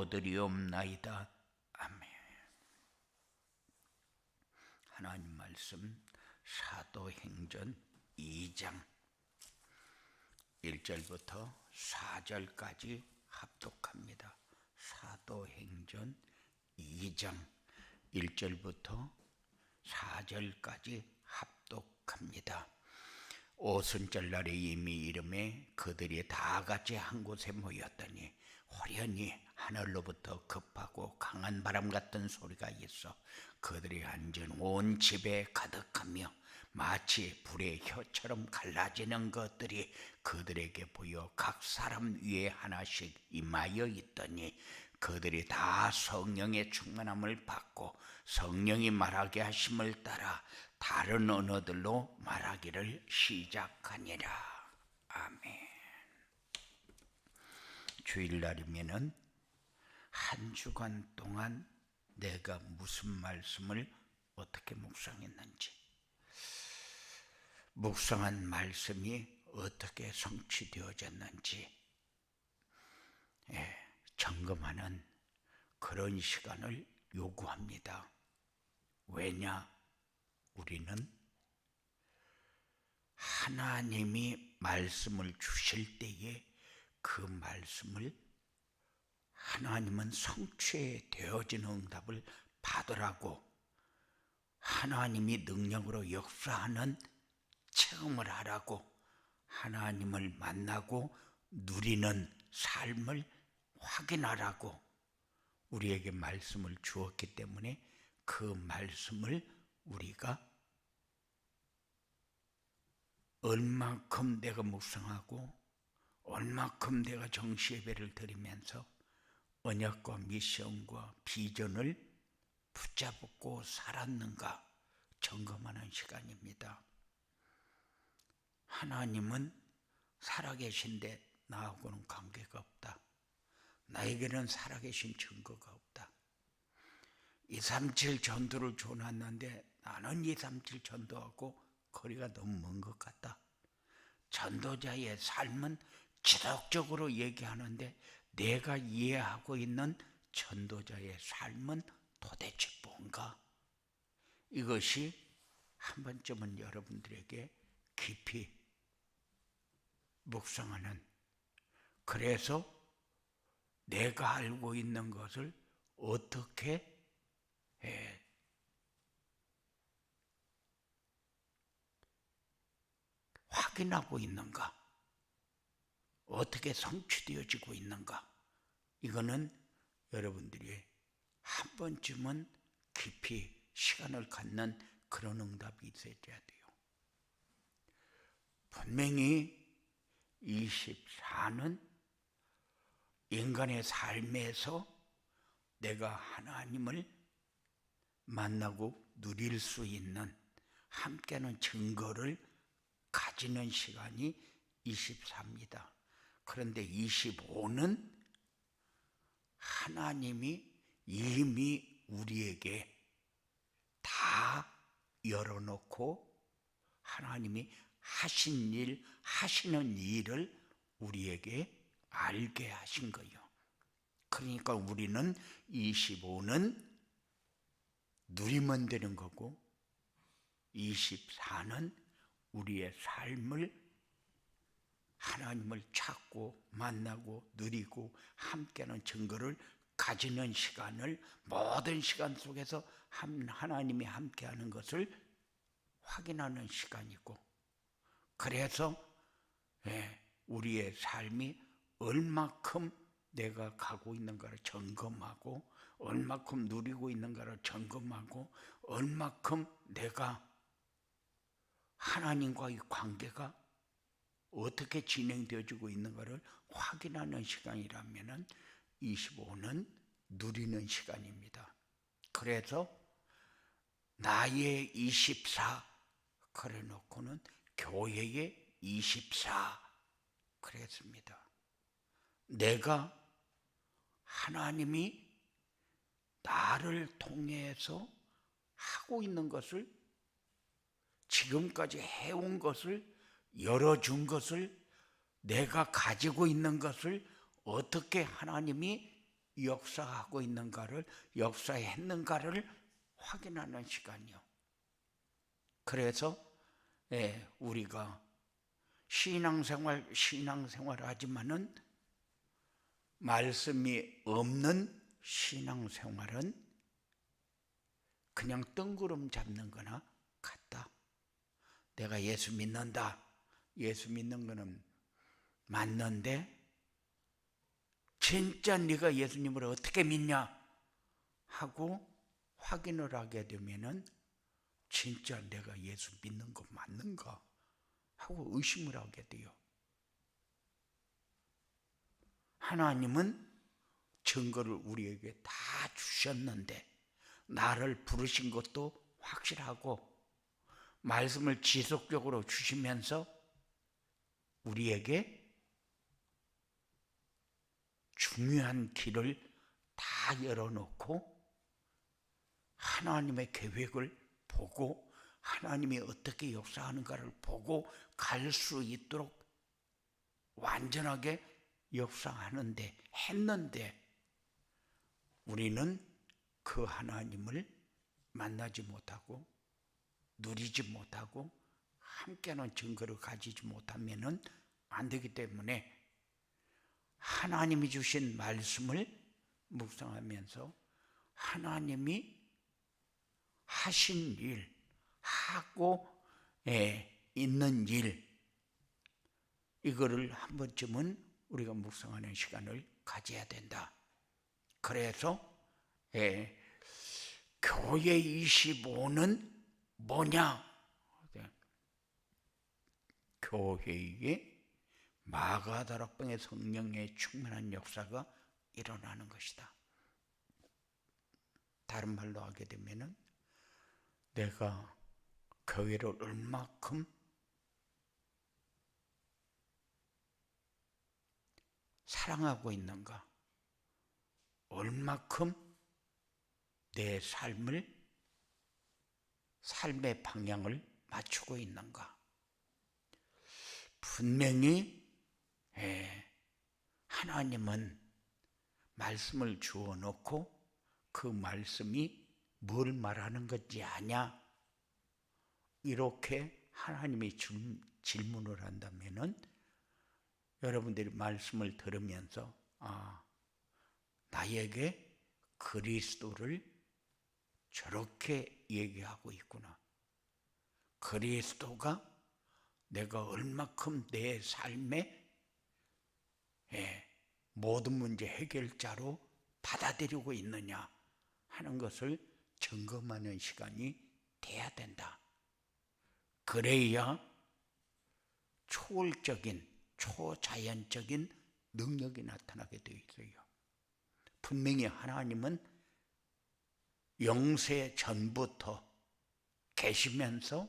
기도드리옵나이다. 아멘. 하나님 말씀 사도행전 2장 1절부터 4절까지 합독합니다. 사도행전 2장 1절부터 4절까지 합독합니다. 오순절날에 이미 이름에 그들이 다 같이 한 곳에 모였더니 호련히 하늘로부터 급하고 강한 바람 같은 소리가 있어 그들이 앉은 온 집에 가득하며 마치 불의 혀처럼 갈라지는 것들이 그들에게 보여 각 사람 위에 하나씩 임하여 있더니 그들이 다 성령의 충만함을 받고 성령이 말하게 하심을 따라 다른 언어들로 말하기를 시작하니라. 아멘. 주일날이면은 한 주간 동안 내가 무슨 말씀을 어떻게 묵상했는지, 묵상한 말씀이 어떻게 성취되어졌는지 점검하는 그런 시간을 요구합니다. 왜냐? 우리는 하나님이 말씀을 주실 때에 그 말씀을 하나님은 성취되어지는 응답을 받으라고, 하나님이 능력으로 역사하는 체험을 하라고, 하나님을 만나고 누리는 삶을 확인하라고 우리에게 말씀을 주었기 때문에 그 말씀을 우리가 얼만큼 내가 묵상하고 얼만큼 내가 정시예배를 드리면서 언약과 미션과 비전을 붙잡고 살았는가 점검하는 시간입니다. 하나님은 살아계신데 나하고는 관계가 없다. 나에게는 살아계신 증거가 없다. 237 전도를 줘놨는데 나는 237 전도하고 거리가 너무 먼 것 같다. 전도자의 삶은 지속적으로 얘기하는데 내가 이해하고 있는 전도자의 삶은 도대체 뭔가? 이것이 한 번쯤은 여러분들에게 깊이 묵상하는, 그래서 내가 알고 있는 것을 어떻게 확인하고 있는가, 어떻게 성취되어지고 있는가, 이거는 여러분들이 한 번쯤은 깊이 시간을 갖는 그런 응답이 있어야 돼요. 분명히 24는 인간의 삶에서 내가 하나님을 만나고 누릴 수 있는 함께하는 증거를 가지는 시간이 24입니다. 그런데 25는 하나님이 이미 우리에게 다 열어놓고 하나님이 하신 일, 하시는 일을 우리에게 알게 하신 거예요. 그러니까 우리는 25는 누리면 되는 거고 24는 우리의 삶을 하나님을 찾고 만나고 누리고 함께하는 증거를 가지는 시간을, 모든 시간 속에서 하나님이 함께하는 것을 확인하는 시간이고, 그래서 우리의 삶이 얼마큼 내가 가고 있는가를 점검하고 얼마큼 누리고 있는가를 점검하고 얼마큼 내가 하나님과의 관계가 어떻게 진행되어지고 있는가를 확인하는 시간이라면 25는 누리는 시간입니다. 그래서 나의 24 그래 놓고는 교회의 24 그랬습니다. 내가 하나님이 나를 통해서 하고 있는 것을, 지금까지 해온 것을, 열어준 것을, 내가 가지고 있는 것을 어떻게 하나님이 역사하고 있는가를, 역사했는가를 확인하는 시간이요. 그래서 우리가 신앙생활 하지만은 말씀이 없는 신앙생활은 그냥 뜬구름 잡는 거나 같다. 내가 예수 믿는다. 예수 믿는 거는 맞는데 진짜 네가 예수님을 어떻게 믿냐 하고 확인을 하게 되면은 진짜 내가 예수 믿는 거 맞는가 하고 의심을 하게 돼요. 하나님은 증거를 우리에게 다 주셨는데 나를 부르신 것도 확실하고 말씀을 지속적으로 주시면서 우리에게 중요한 길을 다 열어놓고 하나님의 계획을 보고 하나님이 어떻게 역사하는가를 보고 갈 수 있도록 완전하게 역사하는데 했는데 우리는 그 하나님을 만나지 못하고 누리지 못하고 함께하는 증거를 가지지 못하면 안 되기 때문에 하나님이 주신 말씀을 묵상하면서 하나님이 하신 일, 하고 있는 일, 이거를 한 번쯤은 우리가 묵상하는 시간을 가져야 된다. 그래서 교회 25는 뭐냐? 교회에 마가다락방의 성령의 충만한 역사가 일어나는 것이다. 다른 말로 하게 되면은 내가 교회를 얼마큼 사랑하고 있는가, 얼마큼 내 삶의 방향을 맞추고 있는가. 분명히 하나님은 말씀을 주어 놓고 그 말씀이 뭘 말하는 건지 아냐? 이렇게 하나님이 질문을 한다면은 여러분들이 말씀을 들으면서 나에게 그리스도를 저렇게 얘기하고 있구나. 그리스도가 내가 얼마큼 내 삶의 모든 문제 해결자로 받아들이고 있느냐 하는 것을 점검하는 시간이 돼야 된다. 그래야 초월적인, 초자연적인 능력이 나타나게 되어 있어요. 분명히 하나님은 영세 전부터 계시면서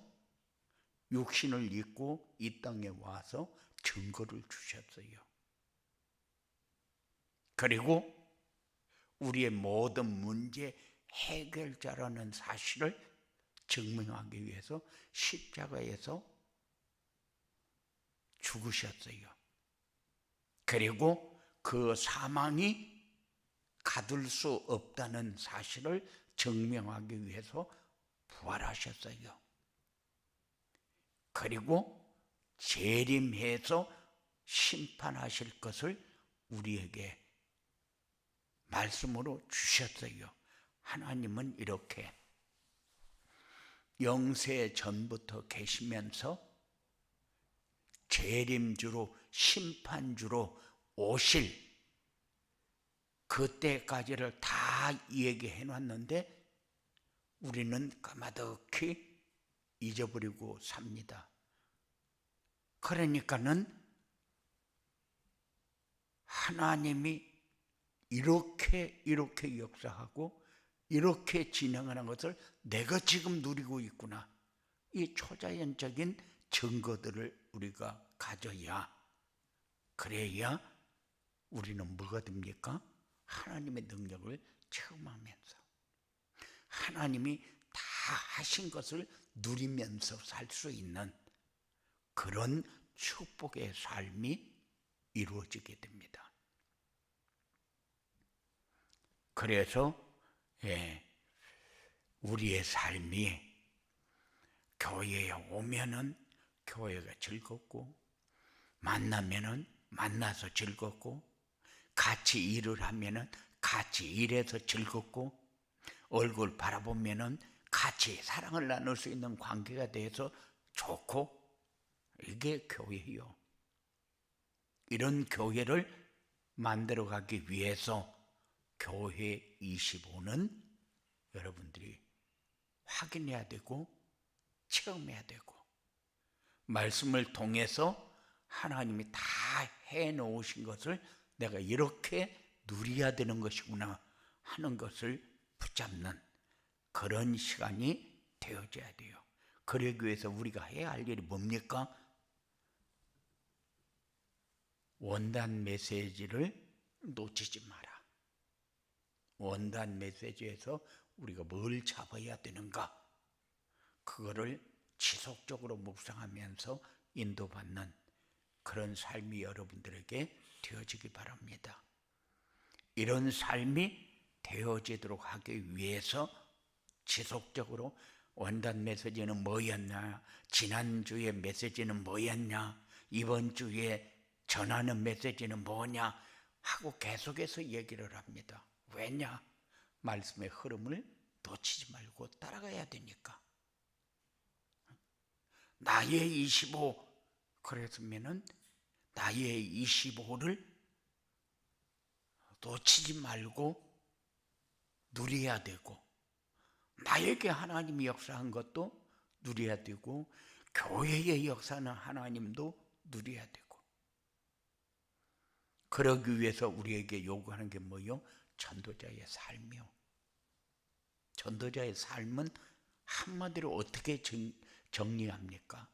육신을 입고 이 땅에 와서 증거를 주셨어요. 그리고 우리의 모든 문제 해결자라는 사실을 증명하기 위해서 십자가에서 죽으셨어요. 그리고 그 사망이 가둘 수 없다는 사실을 증명하기 위해서 부활하셨어요. 그리고 재림해서 심판하실 것을 우리에게 말씀으로 주셨어요. 하나님은 이렇게 영세 전부터 계시면서 재림주로 심판주로 오실 그때까지를 다 얘기해 놨는데 우리는 까마득히 잊어버리고 삽니다. 그러니까는 하나님이 이렇게 역사하고 이렇게 진행하는 것을 내가 지금 누리고 있구나. 이 초자연적인 증거들을 우리가 가져야, 그래야 우리는 뭐가 됩니까? 하나님의 능력을 체험하면서 하나님이 다 하신 것을 누리면서 살 수 있는 그런 축복의 삶이 이루어지게 됩니다. 그래서 우리의 삶이 교회에 오면은 교회가 즐겁고, 만나면은 만나서 즐겁고, 같이 일을 하면은 같이 일해서 즐겁고, 얼굴 바라보면은 같이 사랑을 나눌 수 있는 관계가 돼서 좋고, 이게 교회예요. 이런 교회를 만들어가기 위해서 교회 25는 여러분들이 확인해야 되고 체험해야 되고, 말씀을 통해서 하나님이 다 해놓으신 것을 내가 이렇게 누려야 되는 것이구나 하는 것을 붙잡는 그런 시간이 되어져야 돼요. 그러기 위해서 우리가 해야 할 일이 뭡니까? 원단 메시지를 놓치지 마라. 원단 메시지에서 우리가 뭘 잡아야 되는가? 그거를 지속적으로 묵상하면서 인도받는 그런 삶이 여러분들에게 되어지기 바랍니다. 이런 삶이 되어지도록 하기 위해서 지속적으로 원단 메시지는 뭐였냐, 지난주에 메시지는 뭐였냐, 이번 주에 전하는 메시지는 뭐냐 하고 계속해서 얘기를 합니다. 왜냐? 말씀의 흐름을 놓치지 말고 따라가야 되니까. 나의 25 그랬으면은 나의 25를 놓치지 말고 누려야 되고, 나에게 하나님이 역사한 것도 누려야 되고, 교회의 역사는 하나님도 누려야 되고, 그러기 위해서 우리에게 요구하는 게 뭐요? 전도자의 삶이요. 전도자의 삶은 한마디로 어떻게 정리합니까?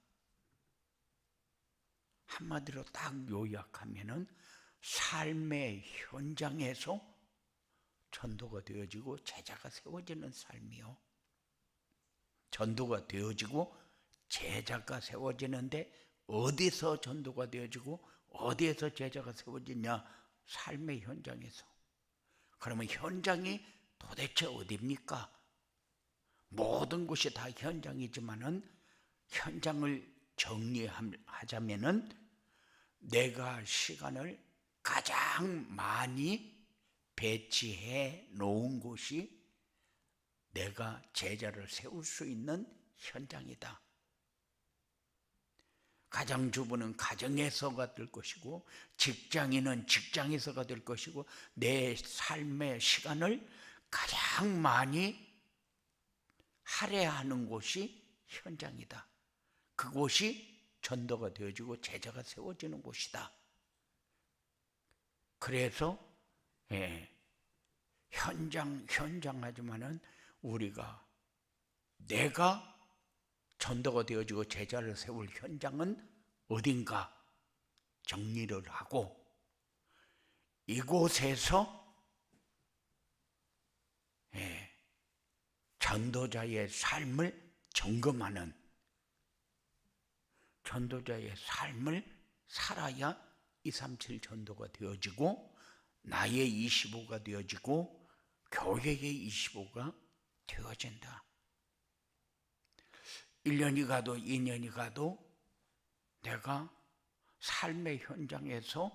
한마디로 딱 요약하면은 삶의 현장에서 전도가 되어지고 제자가 세워지는 삶이요. 전도가 되어지고 제자가 세워지는데 어디서 전도가 되어지고 어디에서 제자가 세워지냐? 삶의 현장에서. 그러면 현장이 도대체 어디입니까? 모든 곳이 다 현장이지만은 현장을 정리하자면은 내가 시간을 가장 많이 배치해 놓은 곳이 내가 제자를 세울 수 있는 현장이다. 가정주부는 가정에서가 될 것이고, 직장인은 직장에서가 될 것이고, 내 삶의 시간을 가장 많이 할애하는 곳이 현장이다. 그곳이 전도가 되어지고 제자가 세워지는 곳이다. 그래서 현장 하지만은 우리가 내가 전도가 되어지고 제자를 세울 현장은 어딘가 정리를 하고, 이곳에서 전도자의 삶을 점검하는, 전도자의 삶을 살아야 237 전도가 되어지고 나의 25가 되어지고 교회의 25가 되어진다. 1년이 가도 2년이 가도 내가 삶의 현장에서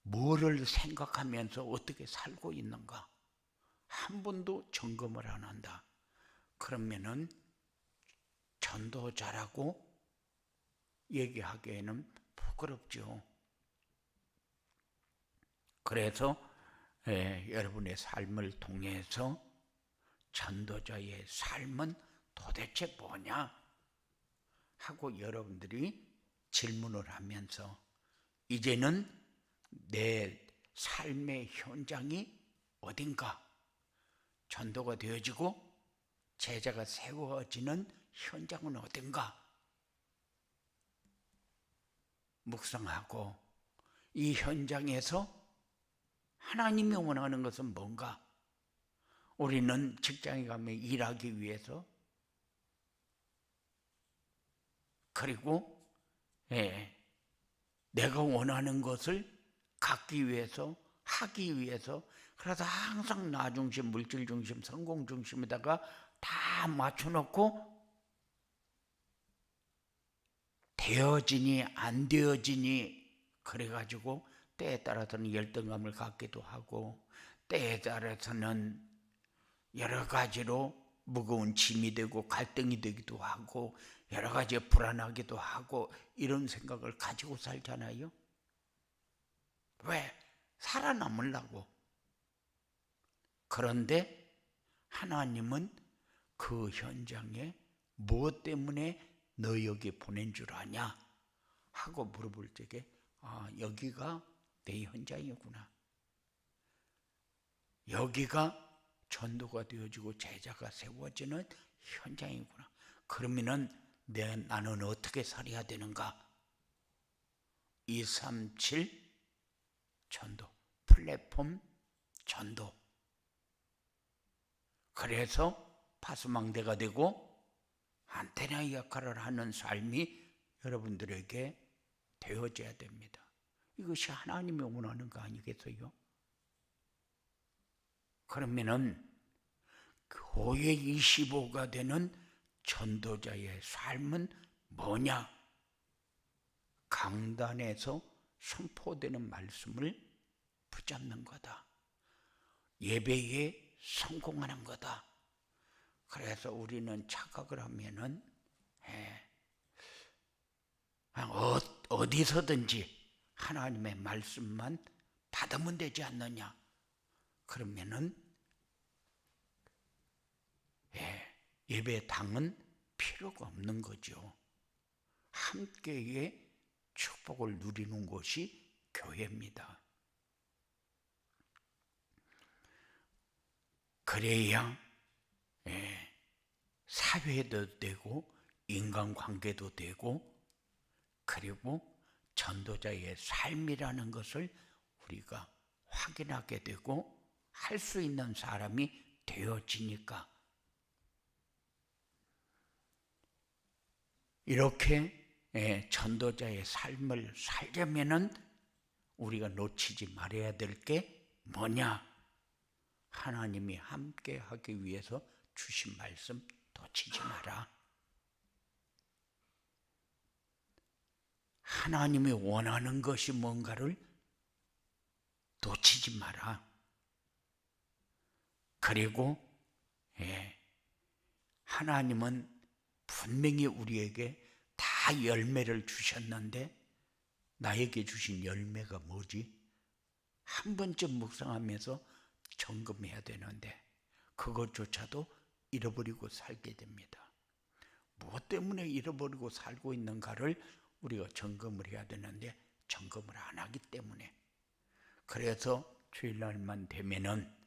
뭐를 생각하면서 어떻게 살고 있는가 한 번도 점검을 안 한다. 그러면은 전도자라고 얘기하기에는 부끄럽죠. 그래서 여러분의 삶을 통해서 전도자의 삶은 도대체 뭐냐 하고 여러분들이 질문을 하면서 이제는 내 삶의 현장이 어딘가, 전도가 되어지고 제자가 세워지는 현장은 어딘가 묵상하고, 이 현장에서 하나님이 원하는 것은 뭔가? 우리는 직장에 가면 일하기 위해서, 그리고 내가 원하는 것을 갖기 위해서, 하기 위해서, 그래서 항상 나 중심, 물질 중심, 성공 중심에다가 다 맞춰놓고 되어지니 안 되어지니 그래가지고 때에 따라서는 열등감을 갖기도 하고 때에 따라서는 여러 가지로 무거운 짐이 되고 갈등이 되기도 하고 여러 가지 불안하기도 하고 이런 생각을 가지고 살잖아요. 왜? 살아남으려고. 그런데 하나님은 그 현장에 무엇 때문에 너 여기 보낸 줄 아냐? 하고 물어볼 적에 여기가 내 현장이구나. 여기가 전도가 되어지고 제자가 세워지는 현장이구나. 그러면은 나는 어떻게 살아야 되는가? 237 전도, 플랫폼 전도. 그래서 파수망대가 되고 안테나 역할을 하는 삶이 여러분들에게 되어져야 됩니다. 이것이 하나님이 원하는 거 아니겠어요? 그러면은 교회 25가 되는 전도자의 삶은 뭐냐? 강단에서 선포되는 말씀을 붙잡는 거다. 예배에 성공하는 거다. 그래서 우리는 착각을 하면은 어디서든지 하나님의 말씀만 받으면 되지 않느냐? 그러면은 예배당은 필요가 없는 거죠. 함께의 축복을 누리는 곳이 교회입니다. 그래야 사회도 되고 인간관계도 되고 그리고 전도자의 삶이라는 것을 우리가 확인하게 되고 할 수 있는 사람이 되어지니까 이렇게 전도자의 삶을 살려면은 우리가 놓치지 말아야 될 게 뭐냐? 하나님이 함께 하기 위해서 주신 말씀 놓치지 마라. 하나님이 원하는 것이 뭔가를 놓치지 마라. 그리고 하나님은 분명히 우리에게 다 열매를 주셨는데 나에게 주신 열매가 뭐지? 한 번쯤 묵상하면서 점검해야 되는데 그것조차도 잃어버리고 살게 됩니다. 무엇 때문에 잃어버리고 살고 있는가를 우리가 점검을 해야 되는데 점검을 안 하기 때문에 그래서 주일날만 되면은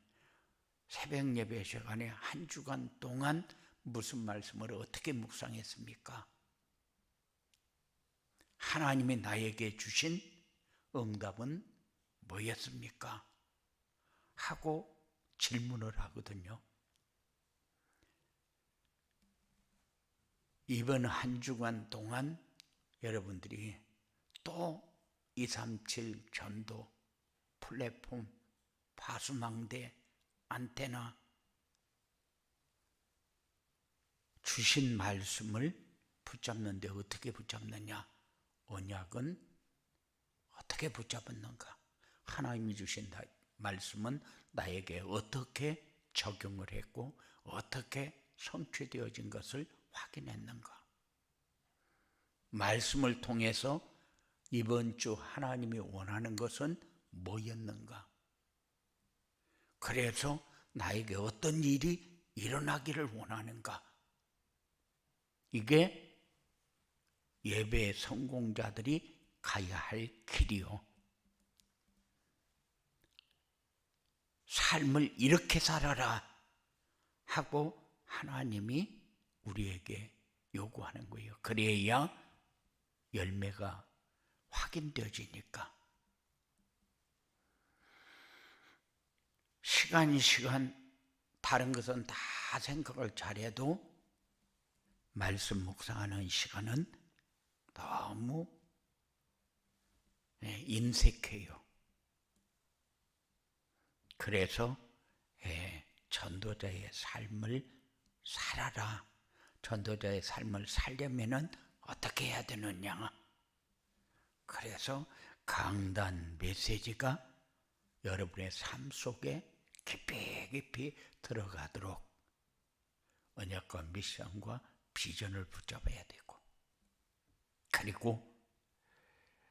새벽 예배 시간에 한 주간 동안 무슨 말씀을 어떻게 묵상했습니까? 하나님이 나에게 주신 응답은 뭐였습니까? 하고 질문을 하거든요. 이번 한 주간 동안 여러분들이 또 237 전도, 플랫폼, 파수망대, 안테나 주신 말씀을 붙잡는데 어떻게 붙잡느냐? 언약은 어떻게 붙잡았는가? 하나님이 주신 말씀은 나에게 어떻게 적용을 했고 어떻게 성취되어진 것을 확인했는가? 말씀을 통해서 이번 주 하나님이 원하는 것은 뭐였는가? 그래서 나에게 어떤 일이 일어나기를 원하는가? 이게 예배 성공자들이 가야 할 길이요. 삶을 이렇게 살아라 하고 하나님이 우리에게 요구하는 거예요. 그래야 열매가 확인되어지니까. 시간 다른 것은 다 생각을 잘해도 말씀 묵상하는 시간은 너무 인색해요. 그래서 전도자의 삶을 살아라. 전도자의 삶을 살려면은 어떻게 해야 되느냐? 그래서 강단 메시지가 여러분의 삶 속에 깊이 깊이 들어가도록 언약과 미션과 비전을 붙잡아야 되고, 그리고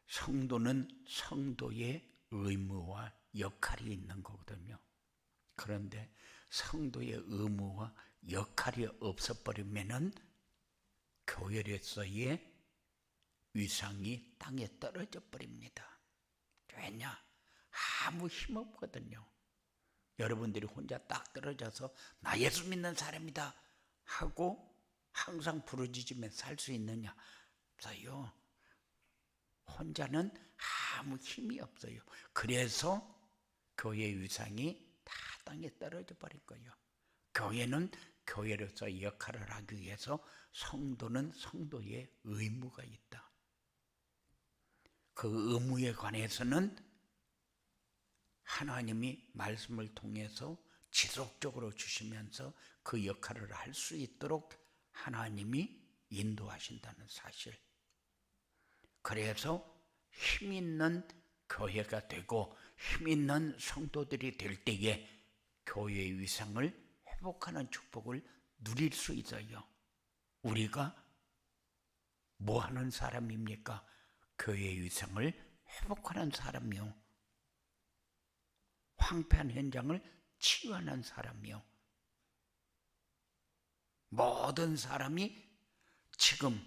성도는 성도의 의무와 역할이 있는 거거든요. 그런데 성도의 의무와 역할이 없어버리면은 교회로서의 위상이 땅에 떨어져 버립니다. 왜냐? 아무 힘 없거든요. 여러분들이 혼자 딱 떨어져서 나 예수 믿는 사람이다 하고 항상 부르짖으며 살 수 있느냐? 없어요. 혼자는 아무 힘이 없어요. 그래서 교회의 위상이 다 땅에 떨어져 버릴 거예요. 교회는 교회로서 역할을 하기 위해서 성도는 성도의 의무가 있다. 그 의무에 관해서는 하나님이 말씀을 통해서 지속적으로 주시면서 그 역할을 할 수 있도록 하나님이 인도하신다는 사실. 그래서 힘 있는 교회가 되고 힘 있는 성도들이 될 때에 교회의 위상을 회복하는 축복을 누릴 수 있어요. 우리가 뭐 하는 사람입니까? 교회의 위상을 회복하는 사람이요. 황폐한 현장을 치유하는 사람이요. 모든 사람이 지금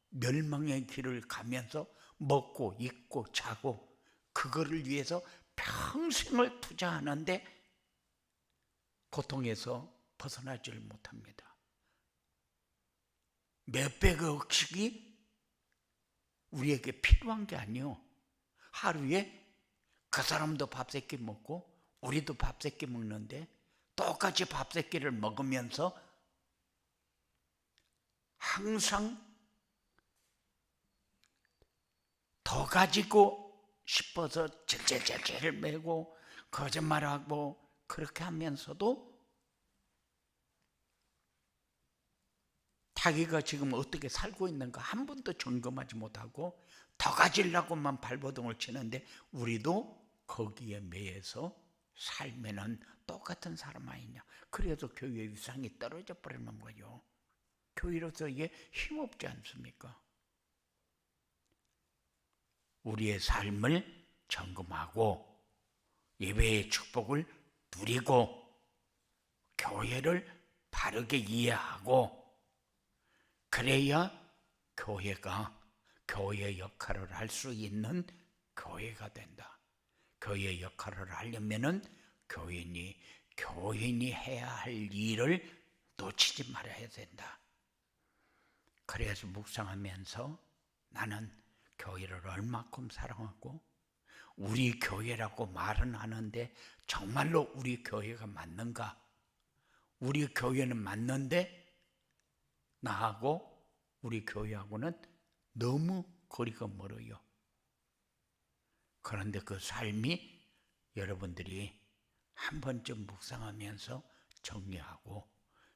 멸망의 길을 가면서 먹고 입고 자고 그거를 위해서 평생을 투자하는데 고통에서 벗어나지를 못합니다. 몇백억씩이 우리에게 필요한 게 아니요. 하루에 그 사람도 밥 세 끼 먹고 우리도 밥 세 끼 먹는데 똑같이 밥 세 끼를 먹으면서 항상 더 가지고 싶어서 질질질질 매고 거짓말하고 그렇게 하면서도 자기가 지금 어떻게 살고 있는가 한 번도 점검하지 못하고 더 가지려고만 발버둥을 치는데 우리도 거기에 매여서 살면은 똑같은 사람 아니냐. 그래서 교회의 위상이 떨어져 버리는 거예요. 교회로서 이게 힘없지 않습니까? 우리의 삶을 점검하고 예배의 축복을 누리고 교회를 바르게 이해하고 그래야 교회가 교회의 역할을 할 수 있는 교회가 된다. 교회의 역할을 하려면은 교인이 해야 할 일을 놓치지 말아야 된다. 그래서 묵상하면서 나는 교회를 얼마큼 사랑하고 우리 교회라고 말은 하는데 정말로 우리 교회가 맞는가? 우리 교회는 맞는데 나하고 우리 교회하고는 너무 거리가 멀어요. 그런데 그 삶이 여러분들이 한 번쯤 묵상하면서 정리하고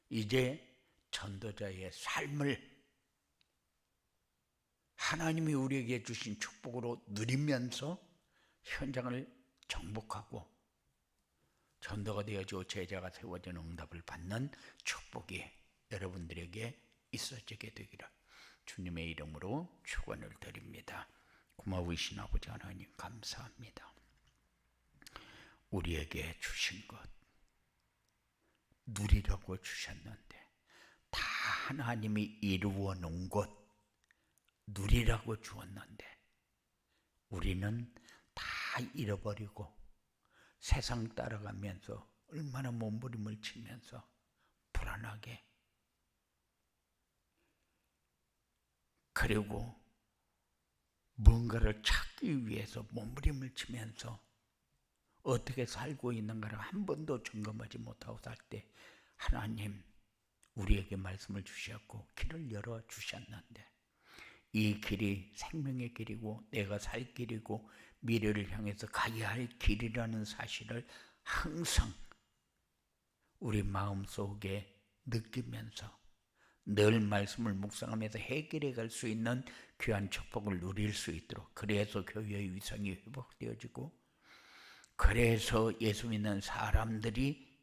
이제 전도자의 삶을 하나님이 우리에게 주신 축복으로 누리면서 현장을 정복하고 전도가 되어지고 제자가 세워지는 응답을 받는 축복이 여러분들에게 있어지게 되기를 주님의 이름으로 축원을 드립니다. 고마우신 아버지 하나님 감사합니다. 우리에게 주신 것 누리라고 주셨는데 다 하나님이 이루어 놓은 것 누리라고 주었는데 우리는 다 잃어버리고 세상 따라가면서 얼마나 몸부림을 치면서 불안하게 그리고 뭔가를 찾기 위해서 몸부림을 치면서 어떻게 살고 있는가를 한 번도 점검하지 못하고 살 때 하나님 우리에게 말씀을 주셨고 길을 열어 주셨는데 이 길이 생명의 길이고 내가 살 길이고 미래를 향해서 가야 할 길이라는 사실을 항상 우리 마음속에 느끼면서 늘 말씀을 묵상하면서 해결해 갈 수 있는 귀한 축복을 누릴 수 있도록, 그래서 교회의 위상이 회복되어지고, 그래서 예수 믿는 사람들이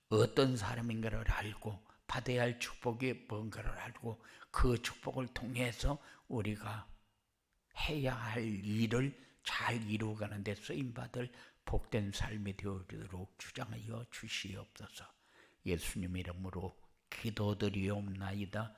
어떤 사람인가를 알고 받아야 할 축복이 뭔가를 알고 그 축복을 통해서 우리가 해야 할 일을 잘 이루어가는 데 쓰임받을 복된 삶이 되어지도록 주장하여 주시옵소서. 예수님 이름으로 기도드리옵나이다.